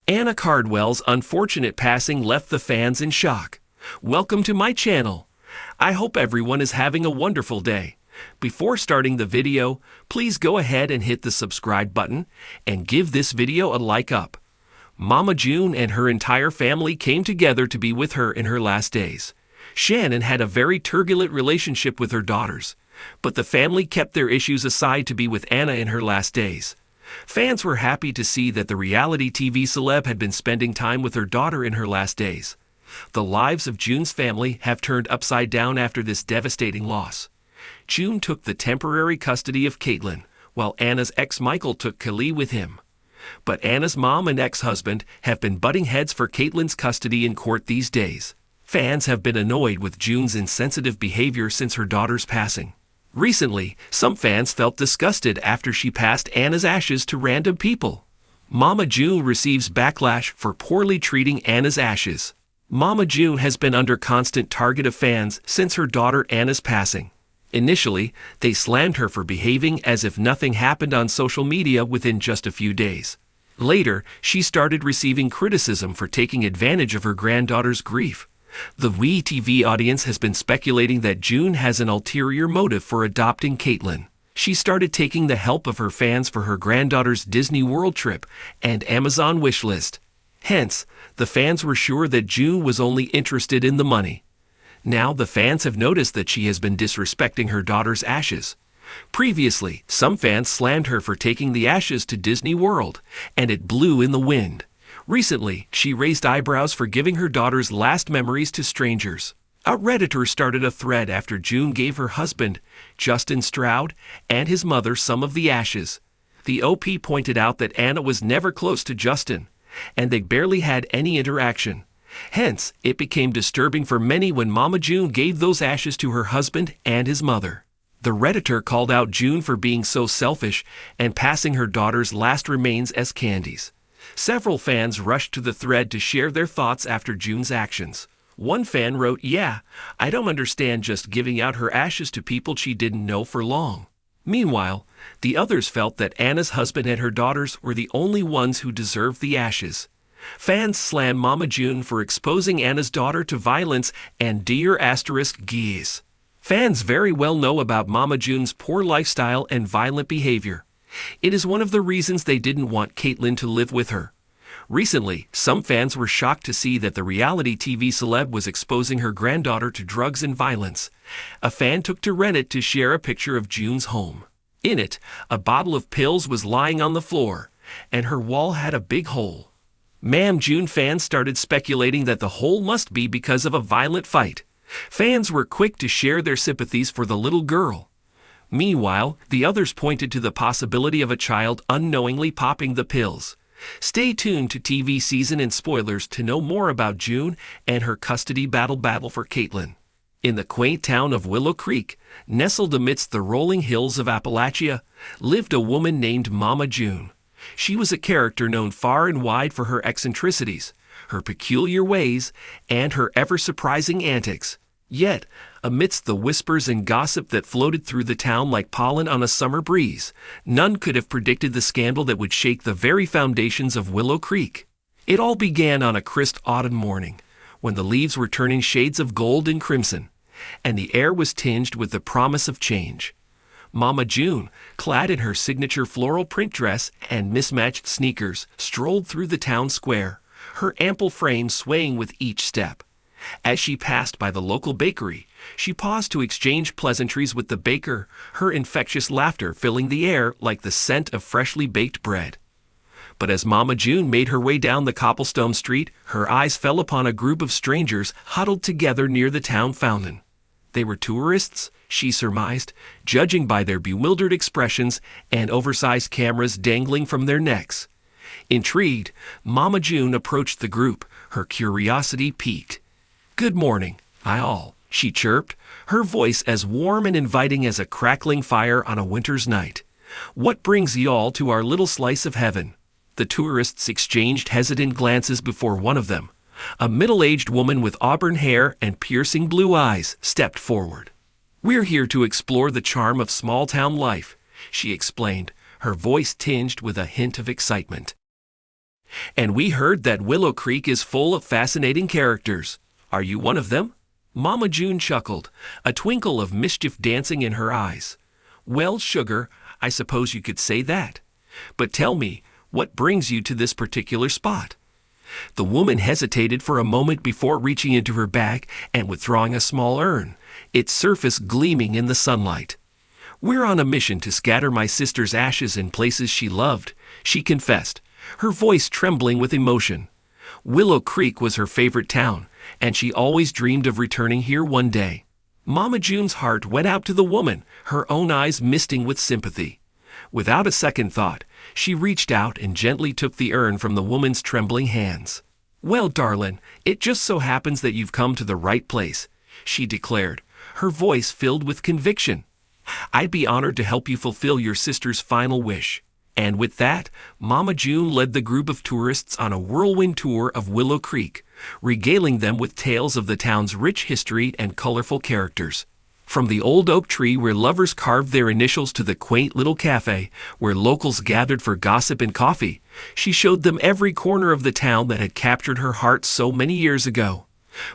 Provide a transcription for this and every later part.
Anna Cardwell's unfortunate passing left the fans in shock. Welcome to my channel. I hope everyone is having a wonderful day. Before starting the video, please go ahead and hit the subscribe button and give this video a like up. Mama June and her entire family came together to be with her in her last days. Shannon had a very turbulent relationship with her daughters, but the family kept their issues aside to be with Anna in her last days. Fans were happy to see that the reality TV celeb had been spending time with her daughter in her last days. The lives of June's family have turned upside down after this devastating loss. June took the temporary custody of Caitlyn, while Anna's ex Michael took Kali with him. But Anna's mom and ex-husband have been butting heads for Caitlyn's custody in court these days. Fans have been annoyed with June's insensitive behavior since her daughter's passing. Recently, some fans felt disgusted after she passed Anna's ashes to random people. Mama June receives backlash for poorly treating Anna's ashes. Mama June has been under constant target of fans since her daughter Anna's passing. Initially, they slammed her for behaving as if nothing happened on social media within just a few days. Later, she started receiving criticism for taking advantage of her granddaughter's grief. The WeTV audience has been speculating that June has an ulterior motive for adopting Caitlyn. She started taking the help of her fans for her granddaughter's Disney World trip and Amazon wish list. Hence, the fans were sure that June was only interested in the money. Now the fans have noticed that she has been disrespecting her daughter's ashes. Previously, some fans slammed her for taking the ashes to Disney World, and it blew in the wind. Recently, she raised eyebrows for giving her daughter's last memories to strangers. A Redditor started a thread after June gave her husband, Justin Stroud, and his mother some of the ashes. The OP pointed out that Anna was never close to Justin, and they barely had any interaction. Hence, it became disturbing for many when Mama June gave those ashes to her husband and his mother. The Redditor called out June for being so selfish and passing her daughter's last remains as candies. Several fans rushed to the thread to share their thoughts after June's actions. One fan wrote, "Yeah, I don't understand just giving out her ashes to people she didn't know for long." Meanwhile, the others felt that Anna's husband and her daughters were the only ones who deserved the ashes. Fans slammed Mama June for exposing Anna's daughter to violence and geese. Fans very well know about Mama June's poor lifestyle and violent behavior. It is one of the reasons they didn't want Caitlyn to live with her. Recently, some fans were shocked to see that the reality TV celeb was exposing her granddaughter to drugs and violence. A fan took to Reddit to share a picture of June's home. In it, a bottle of pills was lying on the floor, and her wall had a big hole. Ma'am June fans started speculating that the hole must be because of a violent fight. Fans were quick to share their sympathies for the little girl. Meanwhile, the others pointed to the possibility of a child unknowingly popping the pills. Stay tuned to TV season and spoilers to know more about June and her custody battle for Caitlyn. In the quaint town of Willow Creek, nestled amidst the rolling hills of Appalachia, lived a woman named Mama June. She was a character known far and wide for her eccentricities, her peculiar ways, and her ever-surprising antics. Yet, amidst the whispers and gossip that floated through the town like pollen on a summer breeze, none could have predicted the scandal that would shake the very foundations of Willow Creek. It all began on a crisp autumn morning, when the leaves were turning shades of gold and crimson, and the air was tinged with the promise of change. Mama June, clad in her signature floral print dress and mismatched sneakers, strolled through the town square, her ample frame swaying with each step. As she passed by the local bakery, she paused to exchange pleasantries with the baker, her infectious laughter filling the air like the scent of freshly baked bread. But as Mama June made her way down the cobblestone street, her eyes fell upon a group of strangers huddled together near the town fountain. They were tourists, she surmised, judging by their bewildered expressions and oversized cameras dangling from their necks. Intrigued, Mama June approached the group, her curiosity piqued. "Good morning, all," she chirped, her voice as warm and inviting as a crackling fire on a winter's night. "What brings y'all to our little slice of heaven?" The tourists exchanged hesitant glances before one of them, a middle-aged woman with auburn hair and piercing blue eyes, stepped forward. "We're here to explore the charm of small-town life," she explained, her voice tinged with a hint of excitement. And we heard that Willow Creek is full of fascinating characters. Are you one of them? Mama June chuckled, a twinkle of mischief dancing in her eyes. Well, sugar, I suppose you could say that. But tell me, what brings you to this particular spot? The woman hesitated for a moment before reaching into her bag and withdrawing a small urn, its surface gleaming in the sunlight. We're on a mission to scatter my sister's ashes in places she loved, she confessed, her voice trembling with emotion. Willow Creek was her favorite town, and she always dreamed of returning here one day. Mama June's heart went out to the woman, her own eyes misting with sympathy. Without a second thought, she reached out and gently took the urn from the woman's trembling hands. Well, darling, it just so happens that you've come to the right place, she declared, her voice filled with conviction. I'd be honored to help you fulfill your sister's final wish. And with that, Mama June led the group of tourists on a whirlwind tour of Willow Creek, regaling them with tales of the town's rich history and colorful characters. From the old oak tree where lovers carved their initials to the quaint little cafe where locals gathered for gossip and coffee, she showed them every corner of the town that had captured her heart so many years ago.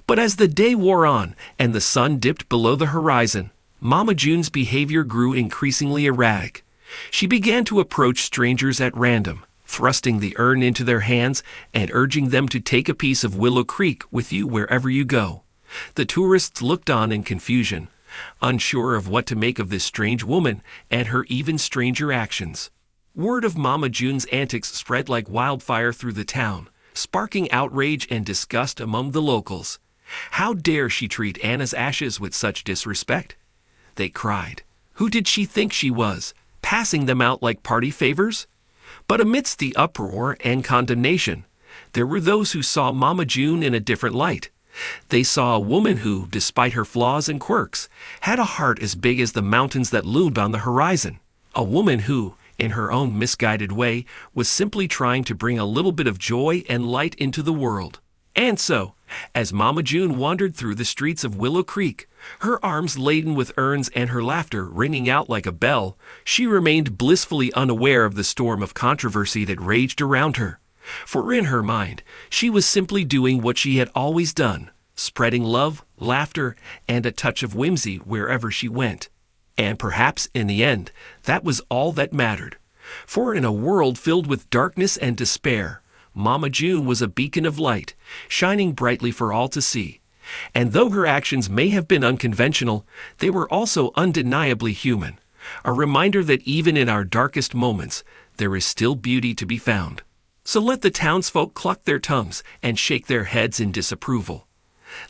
But as the day wore on and the sun dipped below the horizon, Mama June's behavior grew increasingly erratic. She began to approach strangers at random, thrusting the urn into their hands and urging them to take a piece of Willow Creek with you wherever you go. The tourists looked on in confusion, unsure of what to make of this strange woman and her even stranger actions. Word of Mama June's antics spread like wildfire through the town, sparking outrage and disgust among the locals. How dare she treat Anna's ashes with such disrespect? They cried. Who did she think she was, passing them out like party favors? But amidst the uproar and condemnation, there were those who saw Mama June in a different light. They saw a woman who, despite her flaws and quirks, had a heart as big as the mountains that loomed on the horizon. A woman who, in her own misguided way, was simply trying to bring a little bit of joy and light into the world. And so, as Mama June wandered through the streets of Willow Creek, her arms laden with urns and her laughter ringing out like a bell, she remained blissfully unaware of the storm of controversy that raged around her. For in her mind, she was simply doing what she had always done, spreading love, laughter, and a touch of whimsy wherever she went. And perhaps, in the end, that was all that mattered. For in a world filled with darkness and despair, Mama June was a beacon of light, shining brightly for all to see. And though her actions may have been unconventional, they were also undeniably human, a reminder that even in our darkest moments, there is still beauty to be found. So let the townsfolk cluck their tongues and shake their heads in disapproval.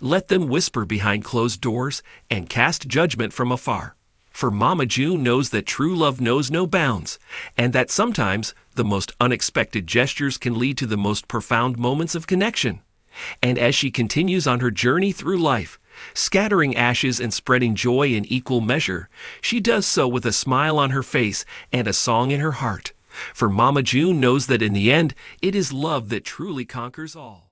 Let them whisper behind closed doors and cast judgment from afar. For Mama June knows that true love knows no bounds, and that sometimes the most unexpected gestures can lead to the most profound moments of connection. And as she continues on her journey through life, scattering ashes and spreading joy in equal measure, she does so with a smile on her face and a song in her heart. For Mama June knows that in the end, it is love that truly conquers all.